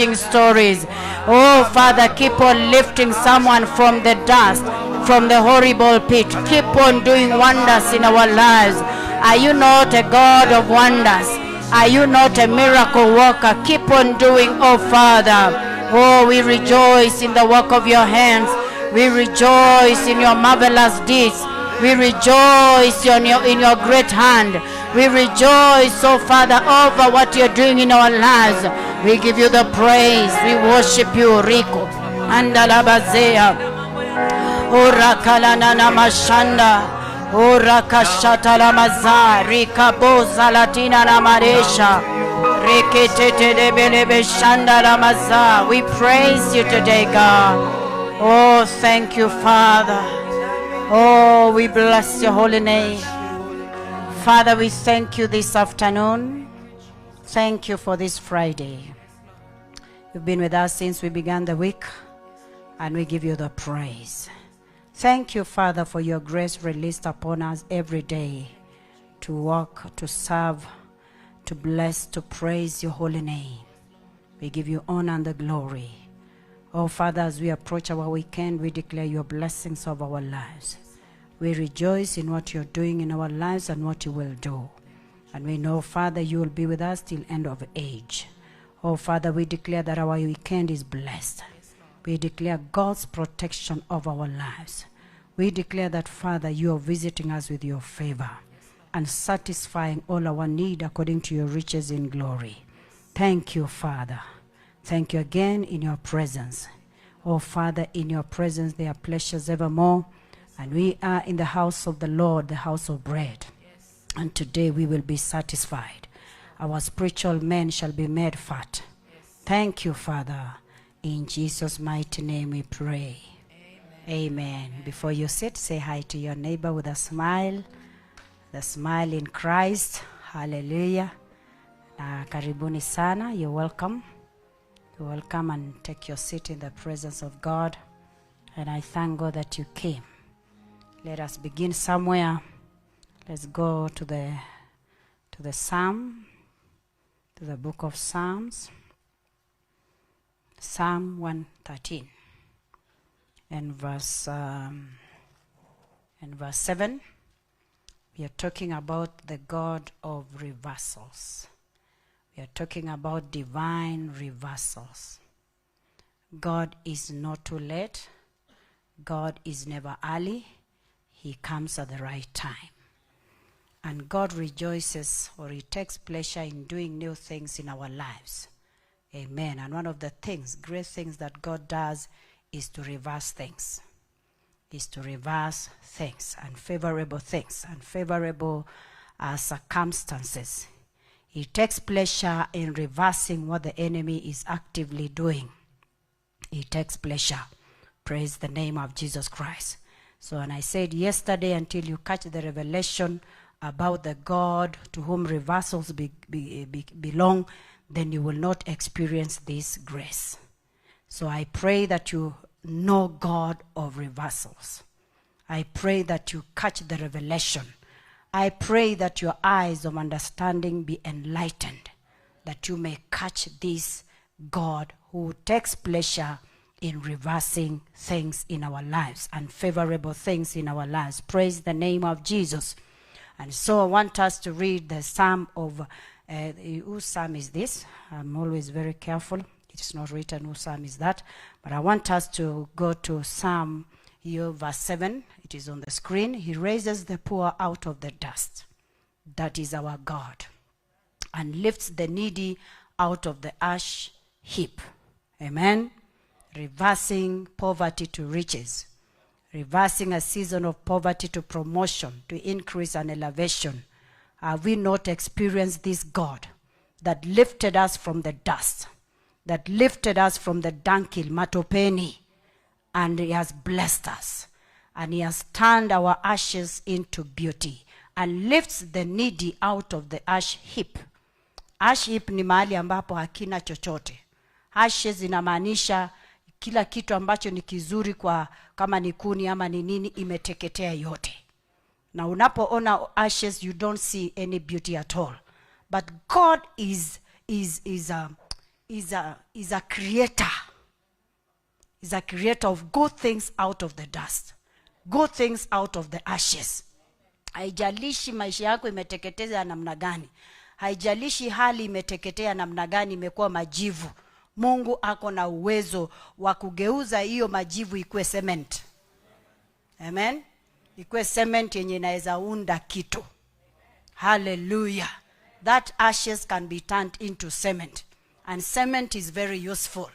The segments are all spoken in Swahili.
changing stories. Oh, Father, keep on lifting someone from the dust, from the horrible pit. Keep on doing wonders in our lives. Are you not a God of wonders? Are you not a miracle worker? Keep on doing, oh Father. Oh, we rejoice in the work of your hands. We rejoice in your marvelous deeds. We rejoice in your great hand. We rejoice, oh Father, over what you're doing in our lives. We give you the praise. We worship you, Rico. Andalabazea. Ora kalanana mashanda. Ora kashata la maza. Rika boza latina na maresha. Reketete de belebe shanda la maza. We praise you today, God. Oh, thank you, Father. Oh, we bless your holy name. Father, we thank you this afternoon. Thank you for this Friday. You've been with us since we began the week, and we give you the praise. Thank you, Father, for your grace released upon us every day to walk, to serve, to bless, to praise your holy name. We give you honor and the glory. Oh, Father, as we approach our weekend, we declare your blessings of our lives. We rejoice in what you're doing in our lives and what you will do. And we know, Father, you will be with us till end of age. Oh, Father, we declare that our weekend is blessed. We declare God's protection of our lives. We declare that, Father, you are visiting us with your favor and satisfying all our need according to your riches in glory. Thank you, Father. Thank you again in your presence. Oh, Father, in your presence there are pleasures evermore. And we are in the house of the Lord, the house of bread. And today we will be satisfied. Our spiritual men shall be made fat. Thank you, Father. In Jesus' mighty name we pray. Amen. Before you sit, say hi to your neighbor with a smile. The smile in Christ. Hallelujah. Karibuni sana. You're welcome. You're welcome, and take your seat in the presence of God. And I thank God that you came. Let us begin somewhere. Let's go to the Psalm, to the book of Psalms. Psalm 113 and verse 7. We are talking about the God of reversals. We are talking about divine reversals. God is not too late. God is never early. He comes at the right time. And God rejoices, or he takes pleasure in doing new things in our lives. Amen. And one of the things, great things that God does is to reverse things. Is to reverse things, unfavorable circumstances. He takes pleasure in reversing what the enemy is actively doing. He takes pleasure. Praise the name of Jesus Christ. So, and I said yesterday, until you catch the revelation about the God to whom reversals belong, then you will not experience this grace. So I pray that you know God of reversals. I pray that you catch the revelation. I pray that your eyes of understanding be enlightened, that you may catch this God who takes pleasure in reversing things in our lives, unfavorable things in our lives. Praise the name of Jesus. And so I want us to read the Psalm of, whose Psalm is this? I'm always very careful. It's not written whose Psalm is that. But I want us to go to Psalm here, verse 7. It is on the screen. He raises the poor out of the dust. That is our God. And lifts the needy out of the ash heap. Amen. Reversing poverty to riches. Reversing a season of poverty to promotion, to increase and elevation. Have we not experienced this God that lifted us from the dust, that lifted us from the dunghill, matopeni, and he has blessed us, and he has turned our ashes into beauty, and lifts the needy out of the ash heap. Ash heap ni mahali ambapo hakina chochote. Ashes inamaanisha kila kitu ambacho ni kizuri, kwa kama ni kuni ama ni nini, imeteketea yote. Na unapoona ashes, you don't see any beauty at all. But God is is a creator. Is a creator of good things out of the dust. Good things out of the ashes. Haijalishi maisha yako imeteketeza namna gani. Haijalishi hali imeteketea namna gani, imekuwa majivu. Mungu ako na uwezo wa kugeuza hiyo majivu ikuwe cement. Amen. Ikuwe cement yenye inaweza unda kitu. Hallelujah. That ashes can be turned into cement. And cement is very useful.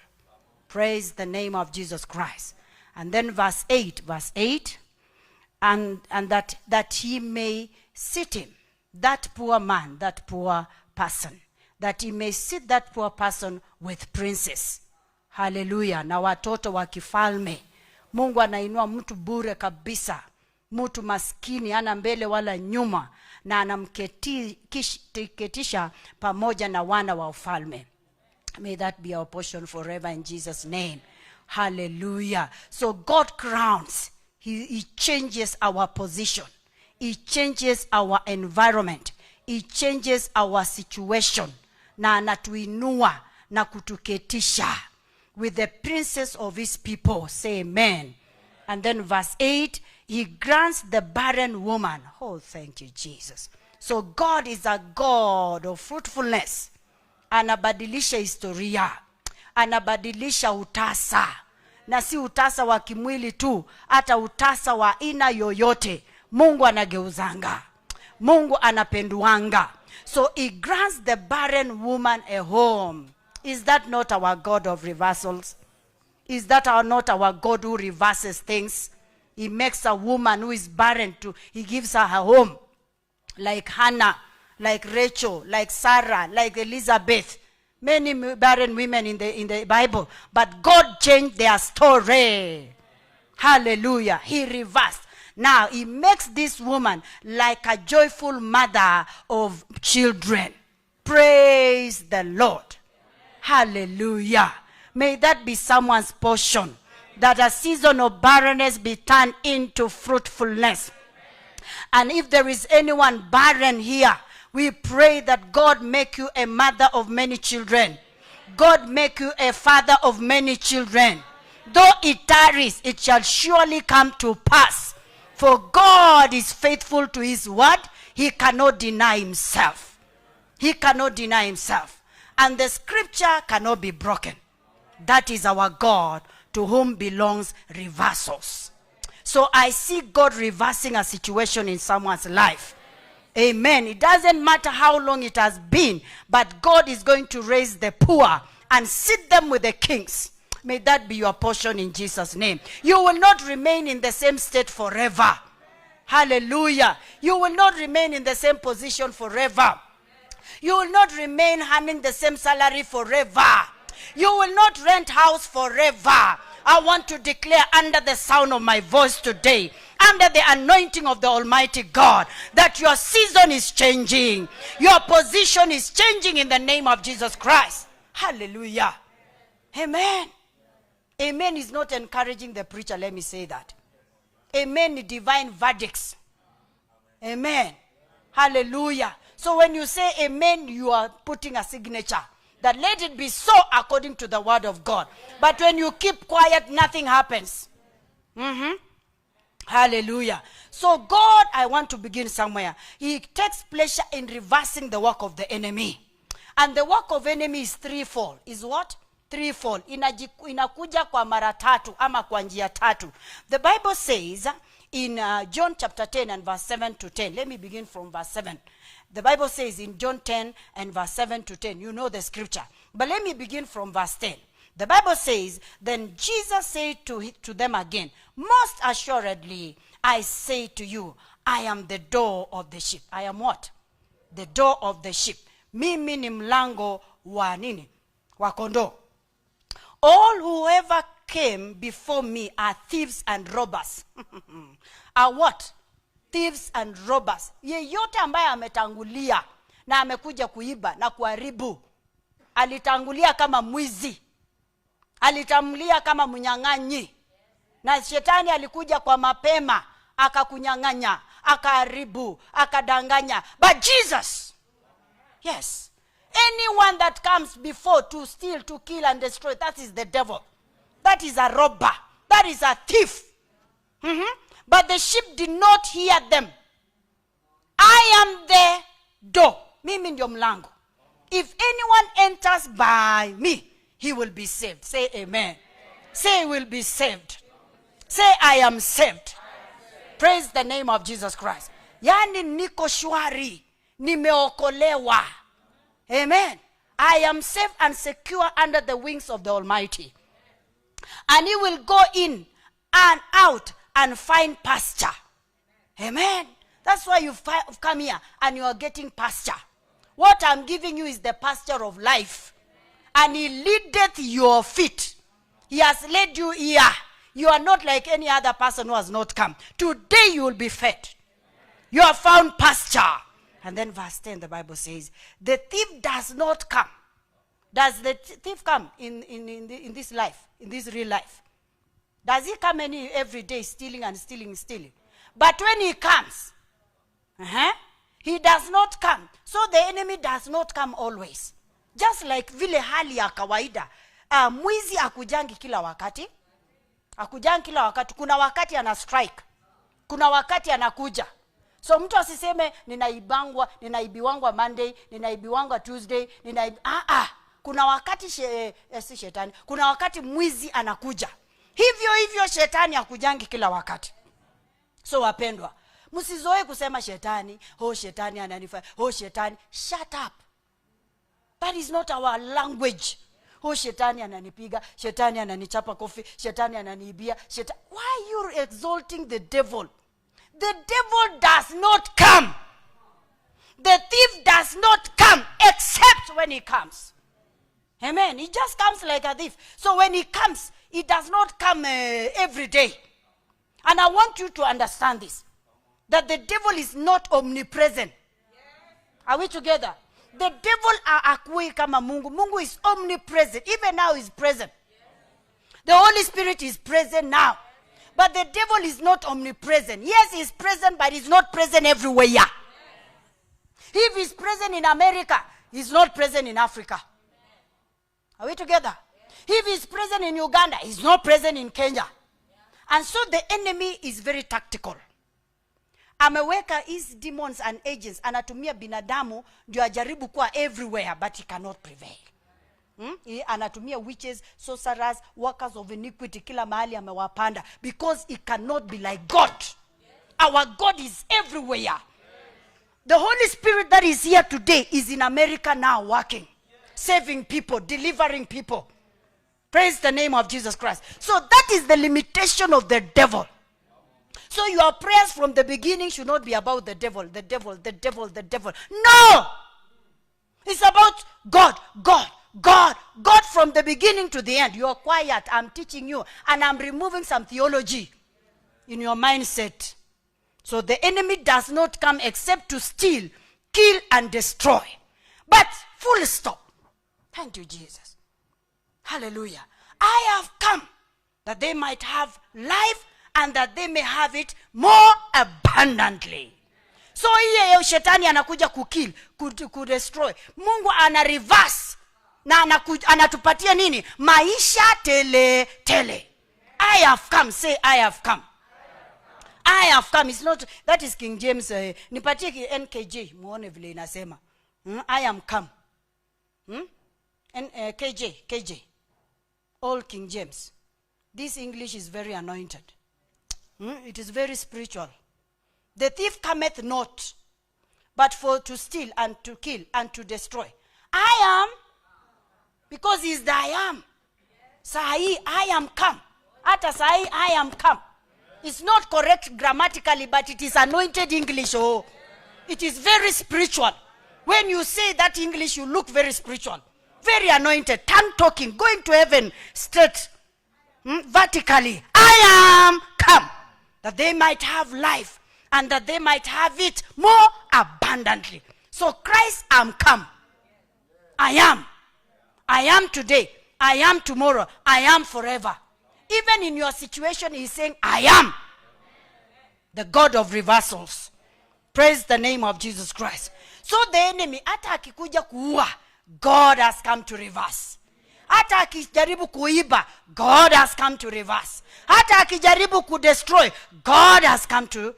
Praise the name of Jesus Christ. And then verse 8. And that he may sit him, that poor man, that poor person, that he may sit that poor person with princes. Hallelujah. Na watoto wa kifalme. Mungu anainua mtu bure kabisa. Mtu maskini, ana mbele wala nyuma, na anamketisha pamoja na wana wa ufalme. May that be our portion forever in Jesus' name. Hallelujah. So God crowns. He changes our position. He changes our environment. He changes our situation. Na anatuinua na kutuketisha with the princes of his people. Say amen. And then verse 8, he grants the barren woman. Oh, thank you, Jesus. So God is a God of fruitfulness. Anabadilisha historia. Anabadilisha utasa. Na si utasa wa kimwili tu, hata utasa wa aina yoyote. Mungu anageuzanga. Mungu anapenduanga. So he grants the barren woman a home. Is that not our God of reversals? Is that not our God who reverses things? He makes a woman who is barren he gives her a home. Like Hannah, like Rachel, like Sarah, like Elizabeth. Many barren women in the Bible. But God changed their story. Hallelujah. He reversed. Now he makes this woman like a joyful mother of children. Praise the Lord. Hallelujah. May that be someone's portion. That a season of barrenness be turned into fruitfulness. And if there is anyone barren here, we pray that God make you a mother of many children. God make you a father of many children. Though it tarries, it shall surely come to pass. For God is faithful to his word. He cannot deny himself. He cannot deny himself. And the scripture cannot be broken. That is our God, to whom belongs reversals. So I see God reversing a situation in someone's life. Amen. It doesn't matter how long it has been, but God is going to raise the poor and sit them with the kings. May that be your portion in Jesus' name. You will not remain in the same state forever. Hallelujah. You will not remain in the same position forever. You will not remain earning the same salary forever. You will not rent house forever. I want to declare under the sound of my voice today, under the anointing of the Almighty God, that your season is changing. Your position is changing in the name of Jesus Christ. Hallelujah. Amen. Amen is not encouraging the preacher, let me say that. Amen is divine verdicts. Amen. Hallelujah. So when you say amen, you are putting a signature. That let it be so according to the word of God. But when you keep quiet, nothing happens. Hallelujah. So God, I want to begin somewhere. He takes pleasure in reversing the work of the enemy. And the work of enemy is threefold. Is what? Threefold. Inakuja kwa mara tatu ama kwa njia tatu. The Bible says in John chapter 10 and verse 7 to 10. Let me begin from verse 7. The Bible says in John 10 and verse 7 to 10. You know the scripture. But let me begin from verse 10. The Bible says, then Jesus said to them again, most assuredly, I say to you, I am the door of the sheep. I am what? The door of the sheep. Mimi ni mlango wa nini? Wa kondoo. All whoever came before me are thieves and robbers. Are what? Thieves and robbers. Yeyote ambaye ametangulia na amekuja kuiba na kuharibu. Alitangulia kama mwizi. Alitangulia kama mnyang'anyi. Na shetani alikuja kwa mapema, akakunyang'anya, akaharibu, akadanganya. But Jesus, yes, anyone that comes before to steal, to kill, and destroy, that is the devil. That is a robber. That is a thief. But the sheep did not hear them. I am the door. Mimi ndio mlango. If anyone enters by me, he will be saved. Say amen. Say he will be saved. Say I am saved. Praise the name of Jesus Christ. Yani niko shwari. Nimeokolewa. Amen. I am safe and secure under the wings of the Almighty. And he will go in and out and find pasture. Amen. That's why you've come here and you are getting pasture. What I'm giving you is the pasture of life. And he leadeth your feet. He has led you here. You are not like any other person who has not come. Today you will be fed. You have found pasture. And then verse 10, the Bible says, the thief does not come. Does the thief come in this life, in this real life? Does he come every day stealing and stealing? But when he comes, he does not come. So the enemy does not come always. Just like vile hali ya kawaida. Mwizi akujangi kila wakati. Akujangi kila wakati. Kuna wakati ana strike. Kuna wakati anakuja. So mtu asiseme ninaibiwangwa Monday, ninaibiwangwa Tuesday, kuna wakati si shetani. Kuna wakati mwizi anakuja. Hivyo shetani akujangi kila wakati. So wapendwa, msizoe kusema shetani, shetani ananifanya, shetani. Shut up. That is not our language. Shetani ananipiga, shetani ananichapa kofi, shetani ananiibia, Why are you exalting the devil? The devil does not come. The thief does not come except when he comes. Amen. He just comes like a thief. So when he comes, he does not come every day. And I want you to understand this. That the devil is not omnipresent. Are we together? The devil akui kama Mungu. Mungu is omnipresent. Even now he's present. The Holy Spirit is present now. But the devil is not omnipresent. Yes, he's present, but he's not present everywhere. If he's present in America, he's not present in Africa. Are we together? If he's present in Uganda, he's not present in Kenya. And so the enemy is very tactical. Ameweka his demons and agents. Anatumia binadamu ndio ajaribu kuwa everywhere, but he cannot prevail. Anatumia witches, sorcerers, workers of iniquity, kila mahali amewapanda, because he cannot be like God. Our God is everywhere. The Holy Spirit that is here today is in America now working, saving people, delivering people. Praise the name of Jesus Christ. So that is the limitation of the devil. So your prayers from the beginning should not be about the devil, the devil, the devil, the devil. No! It's about God, God, God, God from the beginning to the end. You're quiet, I'm teaching you, and I'm removing some theology in your mindset. So the enemy does not come except to steal, kill, and destroy. But full stop. Thank you, Jesus. Hallelujah. I have come that they might have life and that they may have it more abundantly. So hiyo shetani anakuja kukill, kudestroy. Mungu ana reverse na anatupatia nini? Maisha tele tele. I have come. Say I have come. I have come. It's not, that is King James. Nipatie NKJ muone vile inasema. I am come. KJ. All King James. This English is very anointed. It is very spiritual. The thief cometh not, but for to steal and to kill and to destroy. I am, because he is the I am. Sahi, I am come. Ata sahi, I am come. It's not correct grammatically, but it is anointed English. Oh, it is very spiritual. When you say that English, you look very spiritual. Very anointed, tongue talking, going to heaven straight, vertically. I am come, that they might have life, and that they might have it more abundantly. So Christ, I'm come. I am. I am today. I am tomorrow. I am forever. Even in your situation, he's saying, I am the God of reversals. Praise the name of Jesus Christ. So the enemy, hata akikuja kuua, God has come to reverse. Hata akijaribu kuiba, God has come to reverse. Hata akijaribu kudestroy, God has come to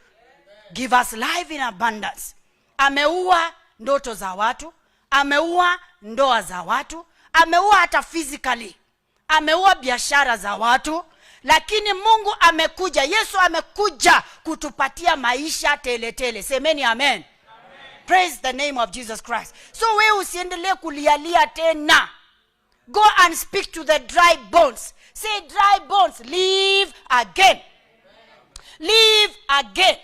give us life in abundance. Ameua ndoto za watu, ameua ndoa za watu, ameua hata physically, ameua biashara za watu, lakini Mungu amekuja, Yesu amekuja kutupatia maisha tele tele. Semeni amen. Amen. Praise the name of Jesus Christ. So wewe usiendelee kulialia tena. Go and speak to the dry bones. Say, dry bones, live again. Live again.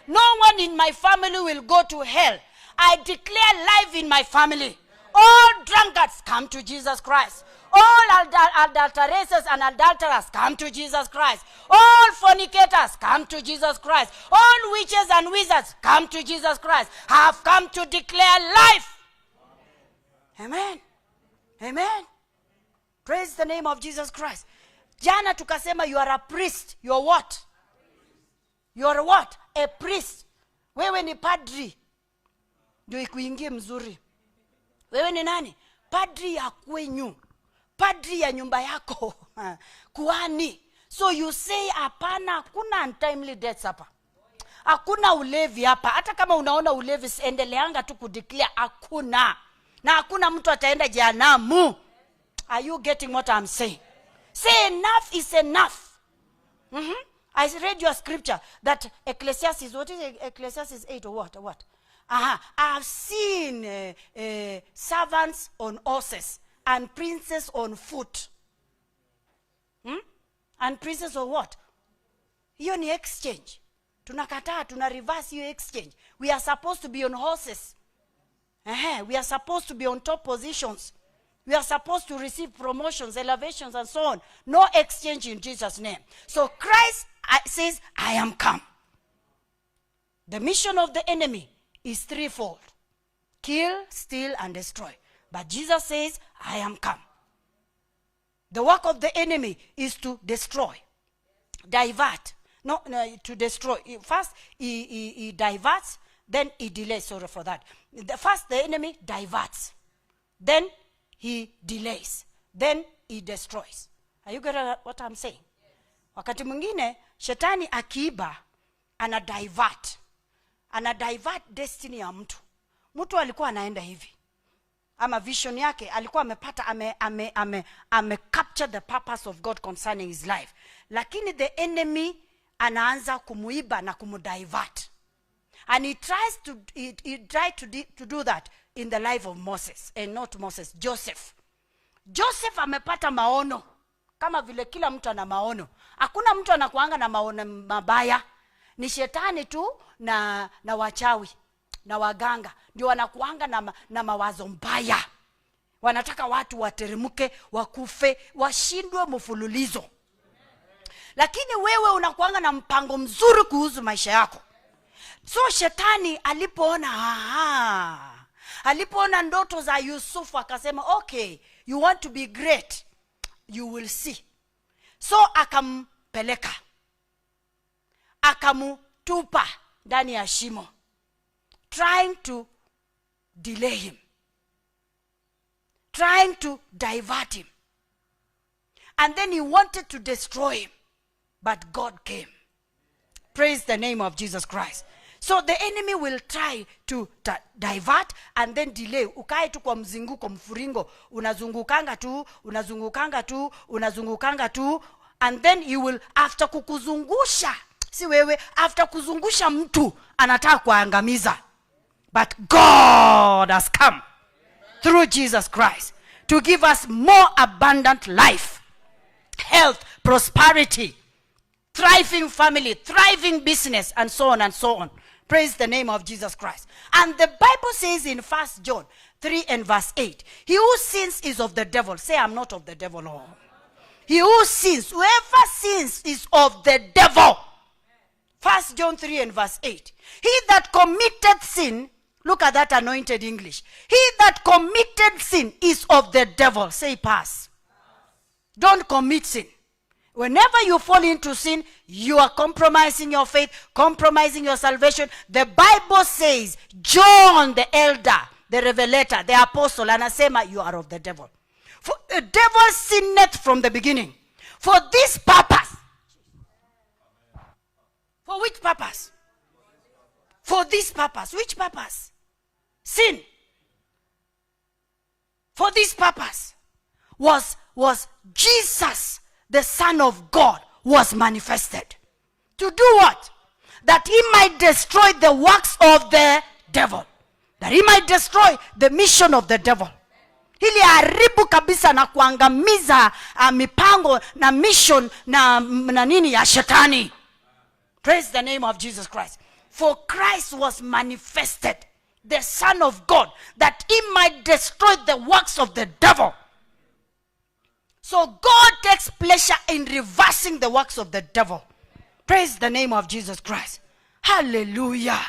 No one in my family will go to hell. I declare life in my family. All drunkards, come to Jesus Christ. All adulteresses and adulterers, come to Jesus Christ. All fornicators, come to Jesus Christ. All witches and wizards, come to Jesus Christ. Have come to declare life. Amen. Amen. Praise the name of Jesus Christ. Jana tukasema you are a priest. You are what? You are what? A priest. Wewe ni padri. Ndio ikuingie mzuri. Wewe ni nani? Padri ya kwenyu. Padri ya nyumba yako. Kuhani. So you say hapana, hakuna untimely deaths hapa. Hakuna ulevi hapa. Hata kama unaona ulevi, endeleanga tu kudeclare hakuna. Na hakuna mtu ataenda jehanamu. Are you getting what I'm saying? Say enough is enough. I read your scripture that Ecclesiastes, what is it? Ecclesiastes 8 or what? Or what? I've seen servants on horses and princes on foot. And princes on what? Hiyo ni exchange. Tunakataa, tuna reverse hiyo exchange. We are supposed to be on horses. We are supposed to be on top positions. We are supposed to receive promotions, elevations, and so on. No exchange in Jesus' name. So Christ says, I am come. The mission of the enemy is threefold: kill, steal, and destroy. But Jesus says, I am come. The work of the enemy is to destroy, divert. No, to destroy. First, he diverts, then he delays. Sorry for that. First, the enemy diverts. Then he delays. Then he destroys. Are you getting what I'm saying? Wakati mwingine shetani akiiba ana divert destiny ya mtu. Mtu alikuwa anaenda hivi, ama vision yake alikuwa amepata, ame capture the purpose of God concerning his life, lakini the enemy anaanza kumuiba na kumudivert. And he tried to do that in the life of Moses, and not Moses, Joseph. Joseph amepata maono, kama vile kila mtu ana maono. Hakuna mtu anakuanga na maono mabaya. Ni shetani tu na wachawi na waganga ndio wanakuanga na mawazo mbaya. Wanataka watu wateremke, wakufe, washindwe mfululizo. Lakini wewe unakuanga na mpango mzuri kuhusu maisha yako. So shetani alipoona ndoto za Yusufu akasema, okay, you want to be great, you will see. So akampeleka, akamutupa ndani ya shimo, trying to delay him, trying to divert him. And then he wanted to destroy him, but God came. Praise the name of Jesus Christ. So the enemy will try to divert and then delay. Ukae tu kwa mzunguko mfuringo, unazungukanga tu, and then he will, after kukuzungusha, si wewe, after kuzungusha mtu anataka kuangamiza. But God has come through Jesus Christ to give us more abundant life, health, prosperity, thriving family, thriving business, and so on and so on. Praise the name of Jesus Christ. And the Bible says in 1 John 3 and verse 8, he who sins is of the devil. Say, I'm not of the devil. Oh. He who sins, whoever sins is of the devil. 1 John 3 and verse 8. He that committed sin, look at that anointed English. He that committed sin is of the devil. Say, pass. Don't commit sin. Whenever you fall into sin, you are compromising your faith, compromising your salvation. The Bible says, John the elder the revelator, the apostle, anasema you are of the devil. For the devil sinneth from the beginning. For this purpose. For which purpose? For this purpose. Which purpose? Sin. For this purpose was Jesus, the Son of God, was manifested. To do what? That he might destroy the works of the devil. That he might destroy the mission of the devil. Ili haribu kabisa na kuangamiza mipango na mission na nini ya shetani. Praise the name of Jesus Christ. For Christ was manifested, the Son of God, that he might destroy the works of the devil. So God takes pleasure in reversing the works of the devil. Praise the name of Jesus Christ. Hallelujah.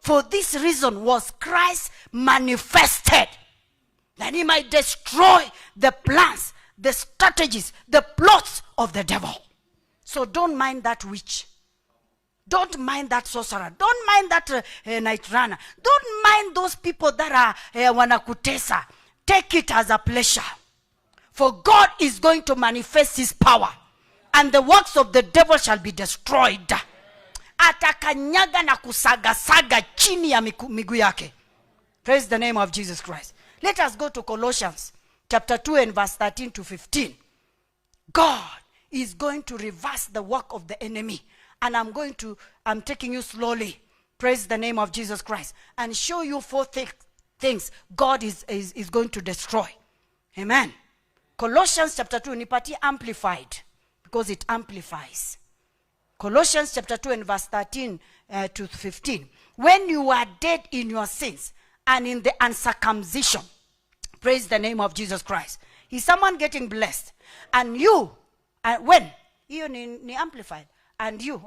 For this reason was Christ manifested, that he might destroy the plans, the strategies, the plots of the devil. So don't mind that witch. Don't mind that sorcerer. Don't mind that night runner. Don't mind those people that are wanakutesa. Take it as a pleasure. For God is going to manifest his power, and the works of the devil shall be destroyed. Atakanyaga na kusaga chini ya miguu yake. Praise the name of Jesus Christ. Let us go to Colossians chapter 2 and verse 13 to 15. God is going to reverse the work of the enemy. And I'm taking you slowly. Praise the name of Jesus Christ. And show you 4 things God is going to destroy. Amen. Colossians chapter 2, nipatie amplified, because it amplifies. Colossians chapter 2 and verse 13 to 15. When you were dead in your sins and in the uncircumcision. Praise the name of Jesus Christ. Is someone getting blessed? And you, when? You ni amplified. And you,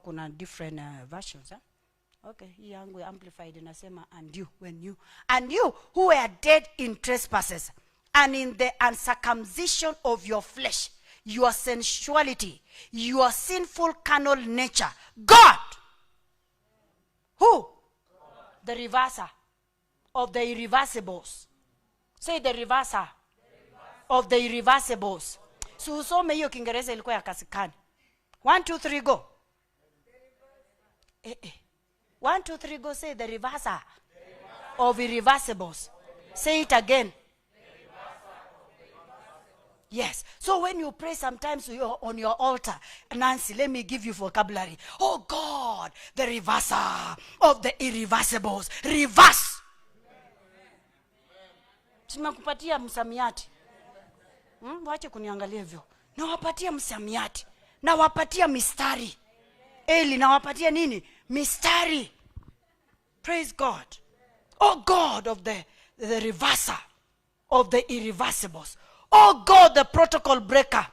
kuna different versions. Okay, hii yangu amplified inasema and you, when you. And you who were dead in trespasses and in the uncircumcision of your flesh, your sensuality, your sinful carnal nature. God. Who? The reverser of the irreversibles. Say the reverser of the irreversibles. So usome hiyo Kiingereza ilikuwa ya kasikani. 1, 2, 3, go. 1, 2, 3, go. Say the reverser of irreversibles. Say it again. Yes. So when you pray sometimes you're on your altar, Nancy, let me give you vocabulary. Oh God, the reverser of the irreversibles. Reverse. Simakupatia msamiati. Wache kuniangalia hivyo. Nawapatia msamiati. Nawapatia mistari. Eli nawapatia nini? Mistari. Praise God. Oh God of the reverser of the irreversibles. Oh God, the protocol breaker.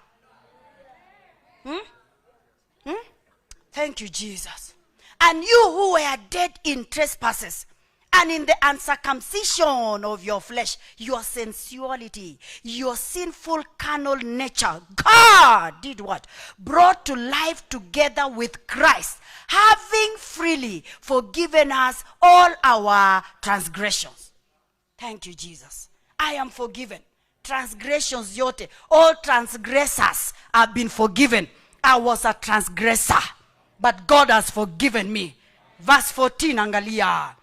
Thank you, Jesus. And you who were dead in trespasses and in the uncircumcision of your flesh, your sensuality, your sinful carnal nature, God did what? Brought to life together with Christ, having freely forgiven us all our transgressions. Thank you, Jesus. I am forgiven. Transgressions yote, all transgressors have been forgiven. I was a transgressor, but God has forgiven me. Verse 14, angalia.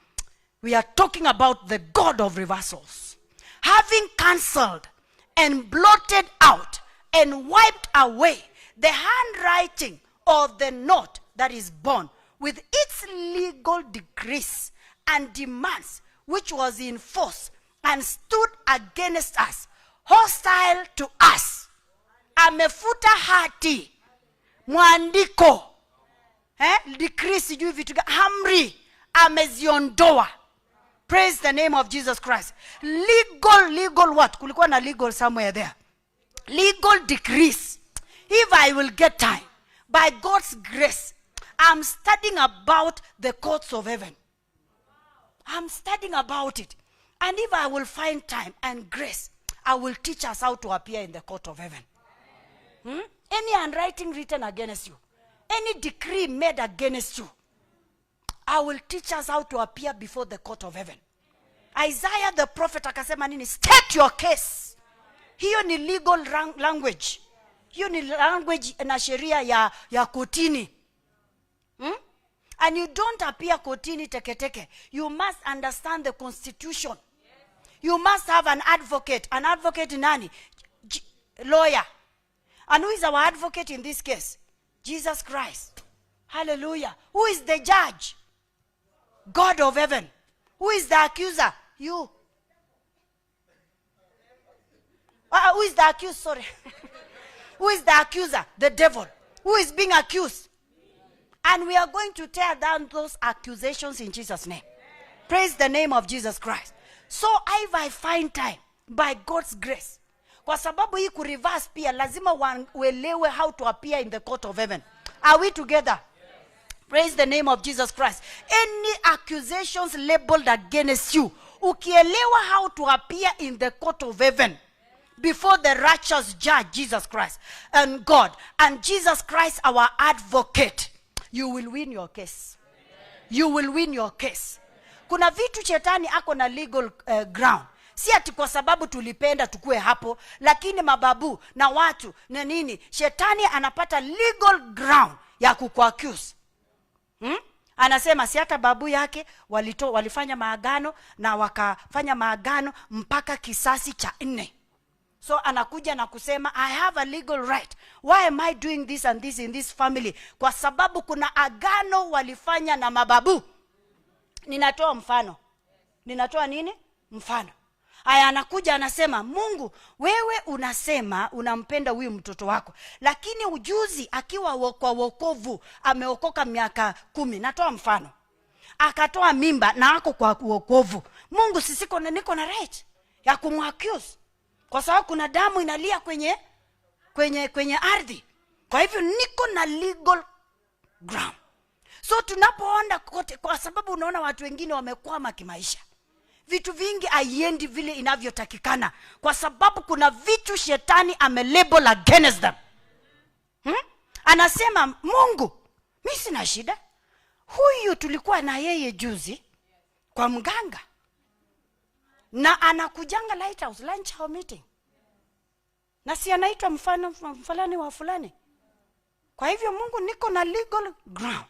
We are talking about the God of reversals. Having cancelled and blotted out and wiped away the handwriting of the note that is born with its legal decrees and demands, which was in force and stood against us, hostile to us. Amefuta hati mwandiko decree sijui vitu amri ameziondoa. Praise the name of Jesus Christ. Legal what? Kulikuwa na legal somewhere there. Legal decrees. If I will get time, by God's grace, I'm studying about the courts of heaven. I'm studying about it. And if I will find time and grace, I will teach us how to appear in the court of heaven. Any handwriting written against you, any decree made against you, I will teach us how to appear before the court of heaven. Isaiah the prophet akasema nini? State your case. Hiyo ni legal language. Hiyo ni language na sheria ya kotini. And you don't appear kotini teketeke. You must understand the constitution. You must have an advocate. An advocate nani? Lawyer. And who is our advocate in this case? Jesus Christ. Hallelujah. Who is the judge? God of heaven. Who is the accuser? You. Who is the accused? Sorry. Who is the accuser? The devil. Who is being accused? And we are going to tear down those accusations in Jesus' name. Praise the name of Jesus Christ. So if I find time, by God's grace, kwa sababu hii kureverse pia, lazima uelewe how to appear in the court of heaven. Are we together? Praise the name of Jesus Christ. Any accusations labeled against you, ukielewa how to appear in the court of heaven before the righteous judge, Jesus Christ and God, and Jesus Christ our advocate, you will win your case. You will win your case. Kuna vitu shetani ako na legal ground. Si ati kwa sababu tulipenda tukue hapo, lakini mababu na watu na nini, shetani anapata legal ground ya kukuaccuse. Anasema si hata babu yake walifanya maagano na wakafanya maagano mpaka kisasi cha 4. So anakuja na kusema I have a legal right. Why am I doing this and this in this family? Kwa sababu kuna agano walifanya na mababu. Ninatoa mfano. Ninatoa nini? Mfano. Aya, anakuja anasema, Mungu, wewe unasema unampenda huyu mtoto wako, lakini ujuzi akiwa kwa wokovu ameokoka miaka 10. Natoa mfano. Akatoa mimba na ako kwa wokovu. Mungu, sisiko niko na right ya kumwaccuse. Kwa sababu kuna damu inalia kwenye ardhi. Kwa hivyo niko na legal ground. So tunapoenda kote, kwa sababu unaona watu wengine wamekwama kimaisha. Vitu vingi haiendi vile inavyotakikana kwa sababu kuna vitu shetani amelabel against them. Anasema, Mungu, mimi sina shida. Huyu tulikuwa na yeye juzi kwa mganga. Na anakujanga lighthouse lunch hour meeting. Na si anaitwa mfano fulani wa fulani. Kwa hivyo Mungu, niko na legal ground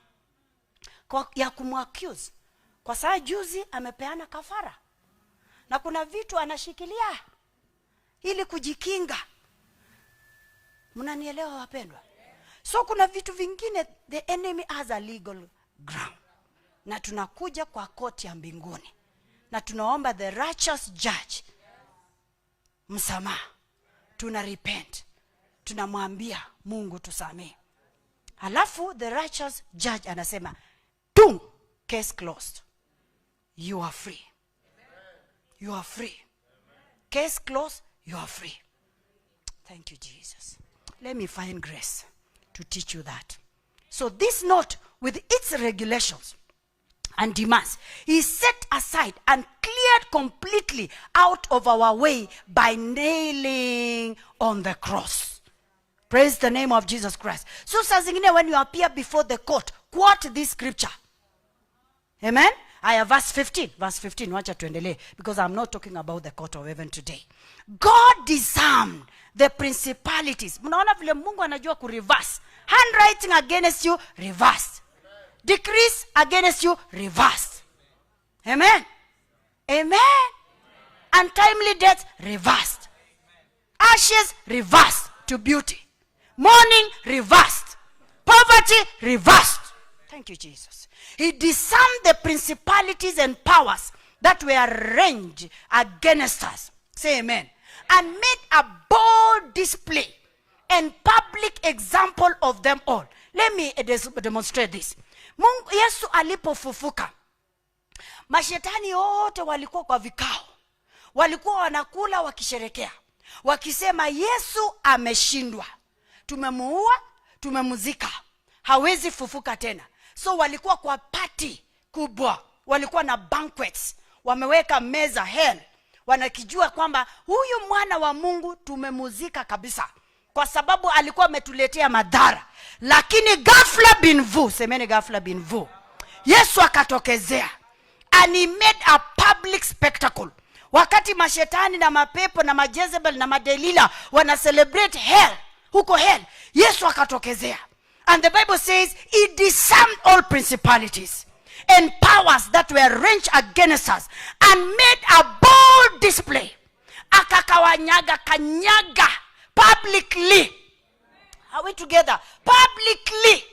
ya kumwaccuse. Kwa sababu juzi amepeana kafara. Na kuna vitu anashikilia ili kujikinga. Mnanielewa wapendwa? So kuna vitu vingine the enemy has a legal ground. Na tunakuja kwa koti ya mbinguni. Na tunaomba the righteous judge msamaha. Tuna repent. Tunamwambia Mungu tusamehe. Halafu the righteous judge anasema, "Boom, case closed. You are free. You are free. Case closed, you are free." Thank you, Jesus. Let me find grace to teach you that. So this note with its regulations and demands is set aside and cleared completely out of our way by nailing on the cross. Praise the name of Jesus Christ. So saa zingine when you appear before the court, quote this scripture. Amen. I have verse 15. Verse 15. Wacha tuendelee, because I'm not talking about the court of heaven today. God disarmed the principalities. Mnaona vile Mungu anajua kureverse. Handwriting against you, reversed. Decrease against you, reversed. Amen. Amen. Untimely death, reversed. Ashes, reversed to beauty. Mourning, reversed. Poverty, reversed. Thank you, Jesus. He disarmed the principalities and powers that were arranged against us. Say amen. And made a bold display and public example of them all. Let me demonstrate this. Mungu Yesu alipofufuka, mashetani wote walikuwa kwa vikao. Walikuwa wanakula wakisherekea, wakisema Yesu ameshindwa. Tumemuua, tumemuzika. Hawezi fufuka tena. So walikuwa kwa party kubwa. Walikuwa na banquets. Wameweka meza hell. Wanakijua kwamba huyu mwana wa Mungu tumemuzika kabisa, kwa sababu alikuwa ametuletea madhara. Lakini ghafla bin vu, semeni ghafla bin vu, Yesu akatokezea. and he made a public spectacle. Wakati mashetani na mapepo na majezebel na madelila wana celebrate hell, huko hell, Yesu akatokezea. And the Bible says he disarmed all principalities and powers that were ranged against us and made a bold display. Akakawanyaga kanyaga publicly. Are we together? Publicly.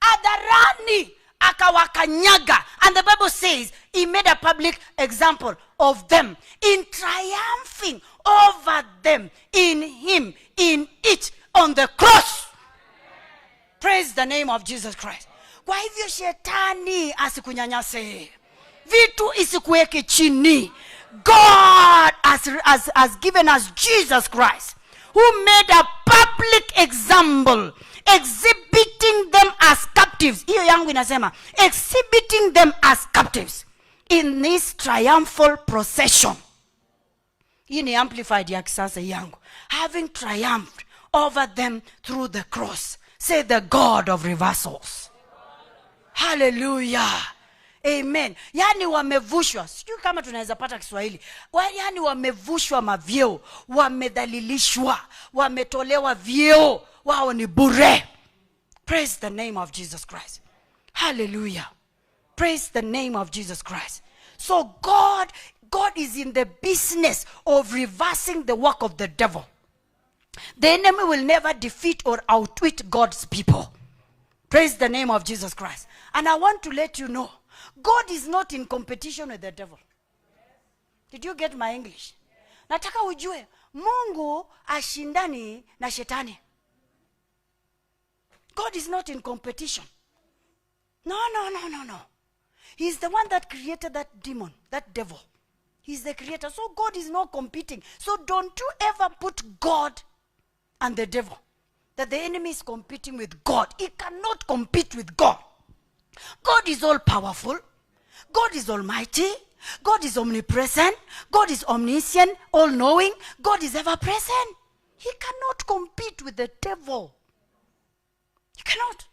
Adarani akawakanyaga. And the Bible says he made a public example of them in triumphing over them in him, in it, on the cross. Praise the name of Jesus Christ. Kwa hivyo shetani asikunyanyase, vitu isikuweke chini. God has given us Jesus Christ, who made a public example, exhibiting them as captives. Hiyo yangu inasema exhibiting them as captives in this triumphal procession. Hii ni amplified ya kisasa yangu. Having triumphed over them through the cross. Say the God of reversals. Hallelujah. Amen. Yani wamevushwa. Sijui kama tunaweza pata Kiswahili. Yani wamevushwa mavyeo, wamedhalilishwa, wametolewa vyeo, wao ni bure. Praise the name of Jesus Christ. Hallelujah. Praise the name of Jesus Christ. So God is in the business of reversing the work of the devil. The enemy will never defeat or outwit God's people. Praise the name of Jesus Christ. And I want to let you know, God is not in competition with the devil. Did you get my English? Nataka ujue, Mungu ashindani na shetani. God is not in competition. No. He's the one that created that demon, that devil. He's the creator. So God is not competing. So don't you ever put God and the devil, that the enemy is competing with God. He cannot compete with God. God is all powerful. God is almighty. God is omnipresent. God is omniscient, all knowing. God is ever present. He cannot compete with the devil. He cannot.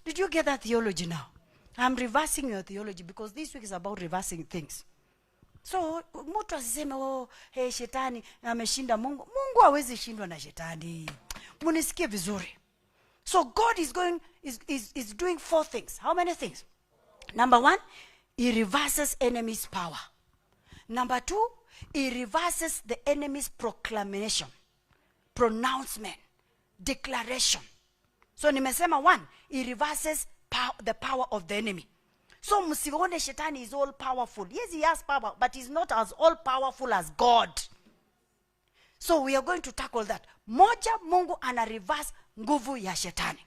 Did you get that theology now? I'm reversing your theology because this week is about reversing things. So, mtu asiseme shetani ameshinda Mungu. Mungu hawezi shindwa na shetani. Munisikie vizuri. So God is doing 4 things. How many things? Number 1, he reverses enemy's power. Number 2, he reverses the enemy's proclamation, pronouncement, declaration. So nimesema 1, he reverses the power of the enemy. So msione shetani is all powerful. Yes, he has power, but he's not as all powerful as God. So we are going to tackle that. Moja, Mungu ana reverse nguvu ya shetani.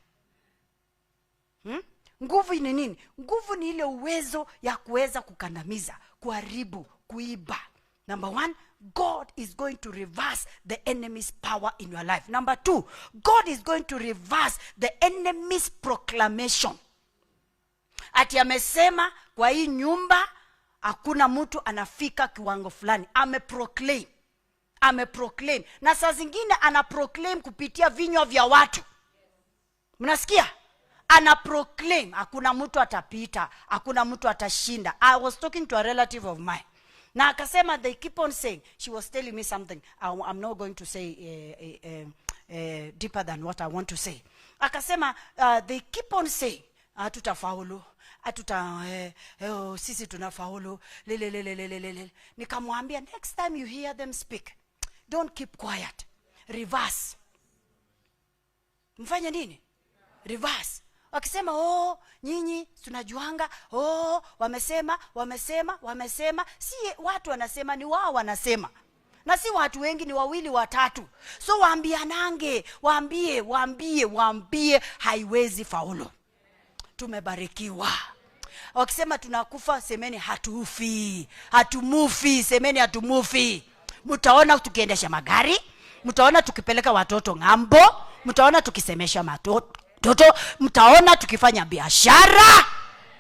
Nguvu ni nini? Nguvu ni ile uwezo ya kuweza kukandamiza, kuharibu, kuiba. Number 1, God is going to reverse the enemy's power in your life. Number 2, God is going to reverse the enemy's proclamation. Ati amesema kwa hii nyumba hakuna mtu anafika kiwango fulani. Ameproclaim. Na saa zingine anaproclaim kupitia vinywa vya watu. Mnasikia? Anaproclaim hakuna mtu atapita, hakuna mtu atashinda. I was talking to a relative of mine. Na akasema they keep on saying, she was telling me something. I'm not going to say deeper than what I want to say. Akasema they keep on saying hatutafaulu, sisi tunafaulu, lele. Nikamwambia, next time you hear them speak, don't keep quiet. Reverse. Mfanya nini? Reverse. Wakisema nyinyi tunajuanga, wamesema, si watu wanasema, ni wao wanasema. Na si watu wengi, ni 2 3. So waambie haiwezi faulu. Tumebarikiwa. Wakisema tunakufa, semeni hatufi. Hatumufi, semeni hatumufi. Mtaona tukiendesha magari, mtaona tukipeleka watoto ng'ambo, mtaona tukisemesha matoto, mtaona tukifanya biashara.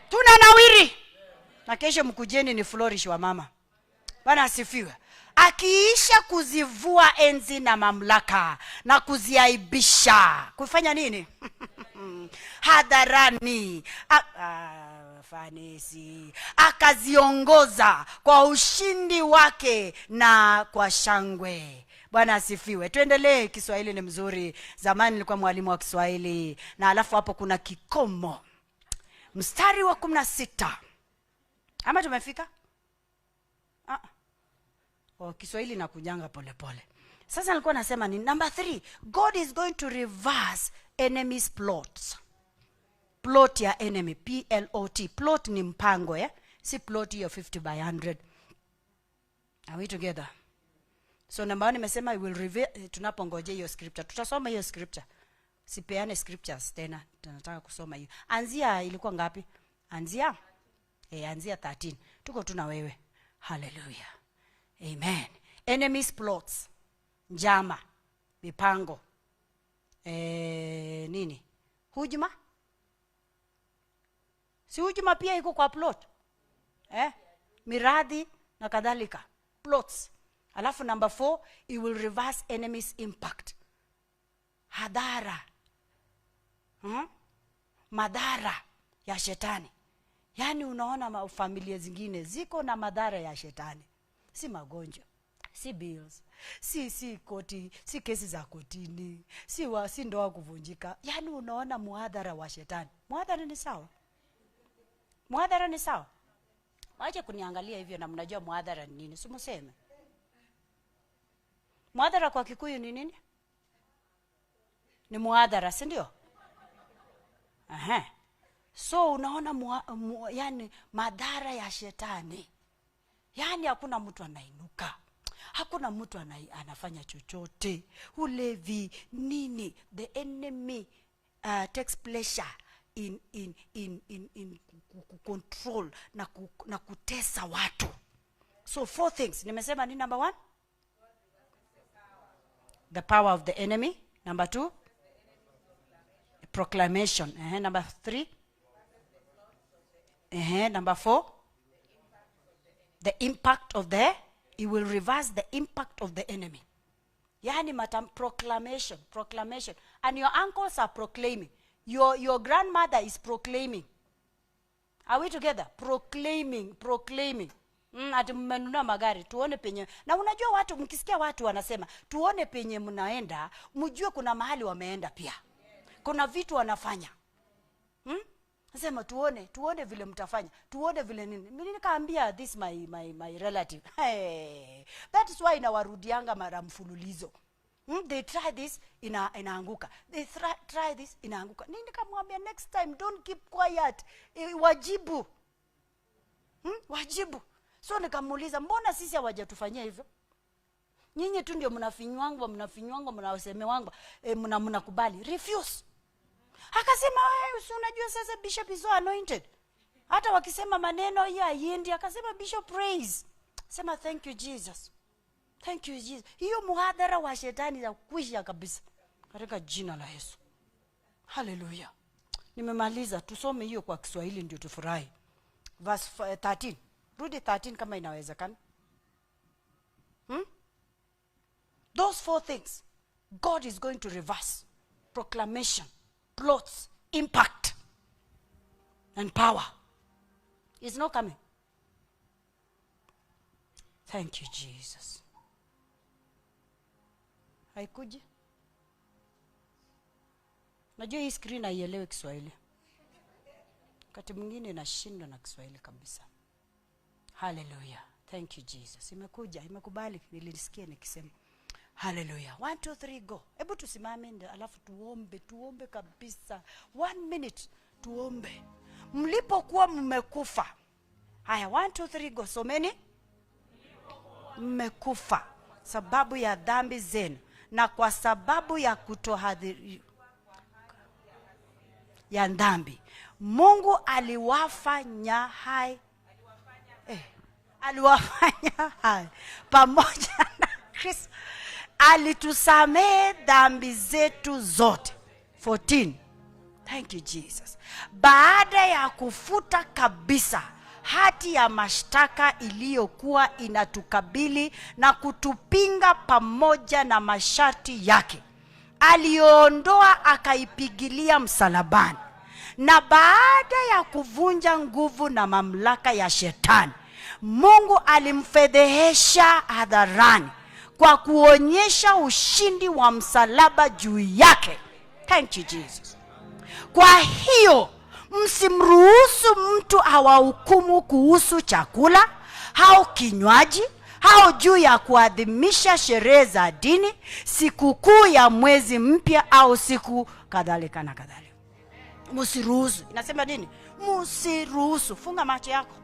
Tunanawiri. Na kesho mkujeni ni flourish wa mama. Bwana asifiwe. Akiisha kuzivua enzi na mamlaka na kuziaibisha. Kufanya nini? Hadharani. ufanisi, akaziongoza kwa ushindi wake na kwa shangwe. Bwana asifiwe. Tuendelee. Kiswahili ni mzuri. Zamani nilikuwa mwalimu wa Kiswahili. Na alafu hapo kuna kikomo. Mstari wa 16. Ama tumefika? Kiswahili nakujanga pole pole. Sasa nilikuwa nasema ni number 3. God is going to reverse enemy's plots. Plot ya enemy, P-L-O-T. Plot ni mpango, si plot hiyo 50 by 100. Are we together? So namba 1 nimesema I will reveal. Tunapongoje hiyo scripture, tutasoma hiyo scripture. Sipeane scriptures tena, tunataka kusoma hiyo. Anzia ilikuwa ngapi? Anzia 13. Tuko tu na wewe. Hallelujah. Amen. Enemies plots. Njama, mipango. Nini? Hujuma? Si hujuma pia iko kwa plot? Miradi na kadhalika. Plots. Alafu number 4, it will reverse enemy's impact. Hadhara. Madhara ya shetani. Yaani unaona familia zingine ziko na madhara ya shetani. Si magonjwa, si bills, si koti, si kesi za kotini, si ndoa kuvunjika. Yaani unaona muadhara wa shetani. Muadhara ni sawa? Muadhara ni sawa? Waje kuniangalia hivyo na mnajua muadhara ni nini? Simuseme. Muadhara kwa Kikuyu ni nini? Ni muadhara, si ndio? So unaona yani madhara ya shetani. Yani hakuna mtu anainuka. Hakuna mtu anafanya chochote. Ulevi nini? The enemy takes pleasure in control na kutesa watu. So 4 things. Nimesema ni number 1? The power of the enemy. Number 2? Proclamation. Number 3? Number 4? The impact of it will reverse the impact of the enemy. Yani proclamation. And your uncles are proclaiming. Your grandmother is proclaiming. Are we together? Proclaiming. Ati mmenunua magari, tuone penye. Na unajua watu, mkisikia watu wanasema, tuone penye mnaenda, mjue kuna mahali wameenda pia. Kuna vitu wanafanya. Nasema tuone vile mtafanya. Tuone vile nini. Mimi nikaambia this my relative. That is why inawarudianga mara mfululizo. They try this, inaanguka. They try this, inaanguka. Nini nikamwambia next time don't keep quiet. Wajibu. Wajibu. So nikamuuliza mbona sisi hawajatufanyia hivyo? Nyinyi tu ndio mnafinywangwa, mnasemewangwa, mnakubali. Refuse. Akasema wewe unajua sasa bishop is so anointed. Hata wakisema maneno ya yindi akasema bishop praise. Sema thank you Jesus. Thank you Jesus. Hiyo muhadhara wa shetani za kuisha kabisa. Katika jina la Yesu. Hallelujah. Nimemaliza, tusome hiyo kwa Kiswahili ndio tufurahi. Verse 13. Rudi 13 kama inawezekana. Those 4 things God is going to reverse. Proclamation, plots, impact, and power. It's not coming. Thank you, Jesus. Haikuji? Najua hii screen haielewi Kiswahili. Wakati mwingine inashindwa na Kiswahili kabisa. Hallelujah. Thank you, Jesus. Imekuja, imekubali, nilisikia nikisema. Hallelujah. 1, 2, 3, go. Hebu tusimame alafu tuombe kabisa. 1 minute tuombe. Mlipokuwa mmekufa. Haya, 1, 2, 3, go. Someni. Mmekufa sababu ya dhambi zenu na kwa sababu ya kutohadhiri ya dhambi. Mungu aliwafanya hai. Aliwafanya hai pamoja na Kristo. Alitusamehe dhambi zetu zote. 14. Thank you Jesus. Baada ya kufuta kabisa hati ya mashtaka iliyokuwa inatukabili na kutupinga pamoja na masharti yake, aliondoa akaipigilia msalabani. Na baada ya kuvunja nguvu na mamlaka ya shetani, Mungu alimfedhehesha hadharani kwa kuonyesha ushindi wa msalaba juu yake. Thank you Jesus. Kwa hiyo msimruhusu mtu awahukumu kuhusu chakula au kinywaji au juu ya kuadhimisha sherehe za dini, sikukuu ya mwezi mpya au siku kadhalika na kadhalika. Msiruhusu. Inasema nini? Msiruhusu. Funga macho yako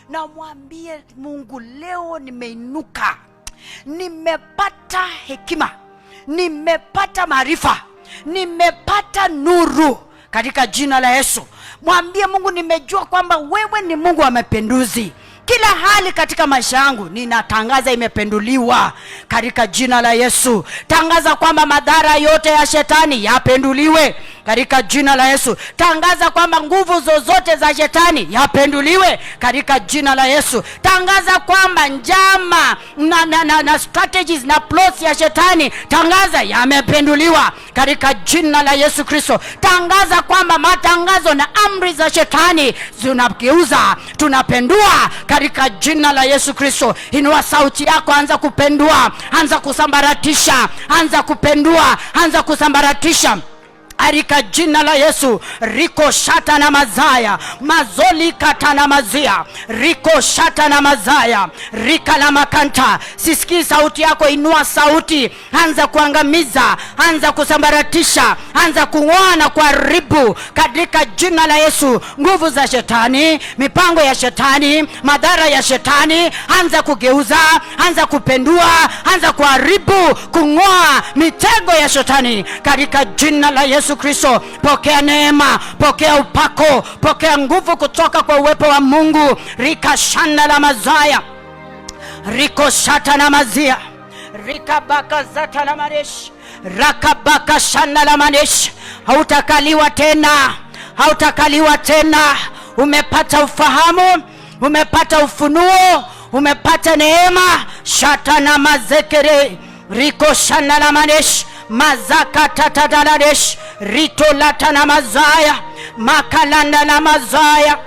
na mwambie Mungu, leo nimeinuka, nimepata hekima, nimepata maarifa, nimepata nuru katika jina la Yesu. Mwambie Mungu, nimejua kwamba wewe ni Mungu wa mapinduzi. Kila hali katika maisha yangu ninatangaza imependuliwa katika jina la Yesu. Tangaza kwamba madhara yote ya shetani yapenduliwe katika jina la Yesu. Tangaza kwamba nguvu zozote za shetani yapenduliwe katika jina la Yesu. Tangaza kwamba njama na strategies na plots ya shetani, tangaza yamependuliwa katika jina la Yesu Kristo. Tangaza kwamba matangazo na amri za shetani tunageuza, tunapendua katika jina la Yesu Kristo. Inua sauti yako, anza kupendua, anza kusambaratisha, anza kupendua, anza kusambaratisha katika jina la Yesu. Riko shata na mazaya, mazoli kata na mazia, riko shata na mazaya, rika la makanta. Sisikii sauti yako, inua sauti, anza kuangamiza, anza kusambaratisha, anza kung'oa na kuharibu katika jina la Yesu. Nguvu za shetani, mipango ya shetani, madhara ya shetani, anza kugeuza, anza kupendua, anza kuharibu, kung'oa mitego ya shetani katika jina la Yesu Kristo. Pokea neema, pokea upako, pokea nguvu kutoka kwa uwepo wa Mungu. Rika shanda la mazaya, riko shata na mazia, rika baka zata la manesh, raka baka shanda la manesh. Hautakaliwa tena, hautakaliwa tena. Umepata ufahamu, umepata ufunuo, umepata neema. Shata na mazekere, riko shanda la manesh, mazaka tatadaladesh, rito lata na mazaya, makalanda na mazaya.